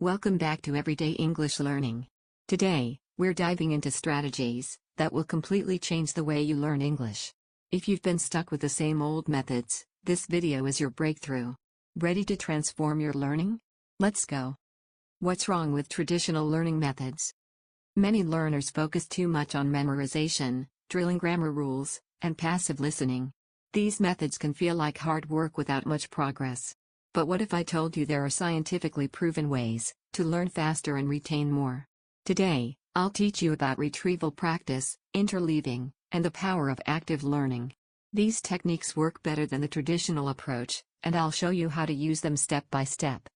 Welcome back to Everyday English Learning. Today, we're diving into strategies that will completely change the way you learn English. If you've been stuck with the same old methods, this video is your breakthrough. Ready to transform your learning? Let's go. What's wrong with traditional learning methods? Many learners focus too much on memorization, drilling grammar rules, and passive listening. These methods can feel like hard work without much progress. But what if I told you there are scientifically proven ways to learn faster and retain more? Today, I'll teach you about retrieval practice, interleaving, and the power of active learning. These techniques work better than the traditional approach, and I'll show you how to use them step by step.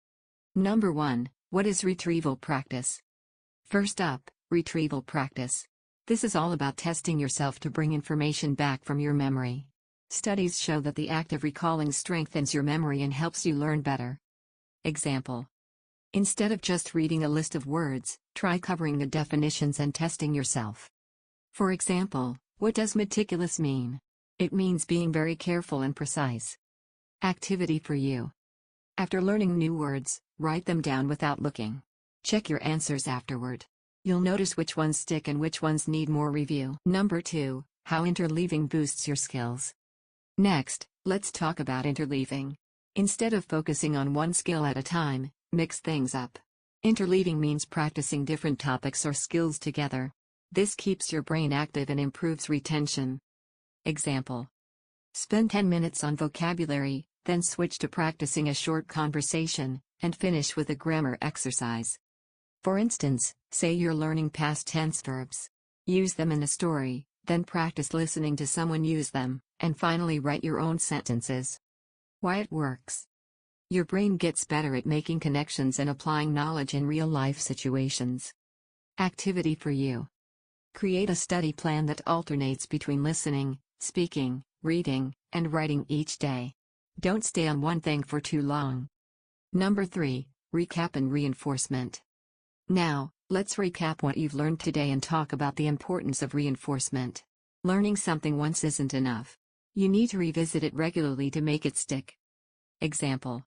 Number 1. What is retrieval practice? First up, retrieval practice. This is all about testing yourself to bring information back from your memory. Studies show that the act of recalling strengthens your memory and helps you learn better. Example. Instead of just reading a list of words, try covering the definitions and testing yourself. For example, what does meticulous mean? It means being very careful and precise. Activity for you. After learning new words, write them down without looking. Check your answers afterward. You'll notice which ones stick and which ones need more review. Number 2. How interleaving boosts your skills. Next, let's talk about interleaving. Instead of focusing on one skill at a time, mix things up. Interleaving means practicing different topics or skills together. This keeps your brain active and improves retention. Example. Spend 10 minutes on vocabulary, then switch to practicing a short conversation, and finish with a grammar exercise. For instance, say you're learning past tense verbs. Use them in a story, then practice listening to someone use them, and finally write your own sentences. Why it works. Your brain gets better at making connections and applying knowledge in real-life situations. Activity for you. Create a study plan that alternates between listening, speaking, reading, and writing each day. Don't stay on one thing for too long. Number 3. Recap and reinforcement. Now, let's recap what you've learned today and talk about the importance of reinforcement. Learning something once isn't enough. You need to revisit it regularly to make it stick. Example.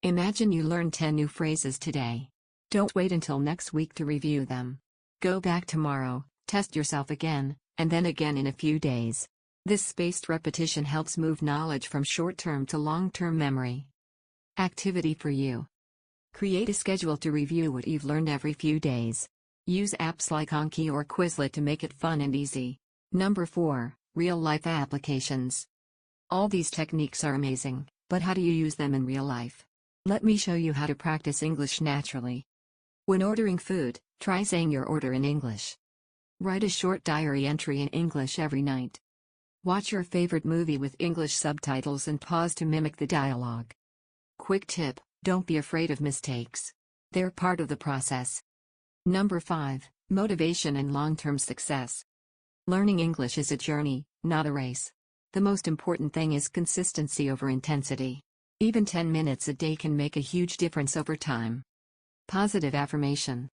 Imagine you learned 10 new phrases today. Don't wait until next week to review them. Go back tomorrow, test yourself again, and then again in a few days. This spaced repetition helps move knowledge from short-term to long-term memory. Activity for you. Create a schedule to review what you've learned every few days. Use apps like Anki or Quizlet to make it fun and easy. Number 4. Real-life applications. All these techniques are amazing, but how do you use them in real life? Let me show you how to practice English naturally. When ordering food, try saying your order in English. Write a short diary entry in English every night. Watch your favorite movie with English subtitles and pause to mimic the dialogue. Quick tip, don't be afraid of mistakes. They're part of the process. Number 5. Motivation and long-term success. Learning English is a journey, not a race. The most important thing is consistency over intensity. Even 10 minutes a day can make a huge difference over time. Positive affirmation.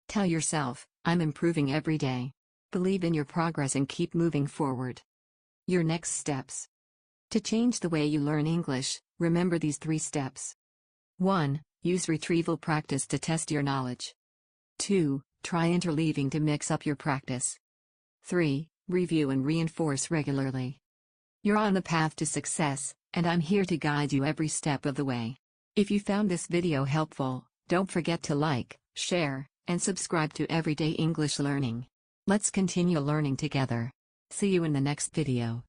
Tell yourself, I'm improving every day. Believe in your progress and keep moving forward. Your next steps. To change the way you learn English, remember these 3 steps. 1. Use retrieval practice to test your knowledge. 2. Try interleaving to mix up your practice. 3. Review and reinforce regularly. You're on the path to success, and I'm here to guide you every step of the way. If you found this video helpful, don't forget to like, share, and subscribe to Everyday English Learning. Let's continue learning together. See you in the next video.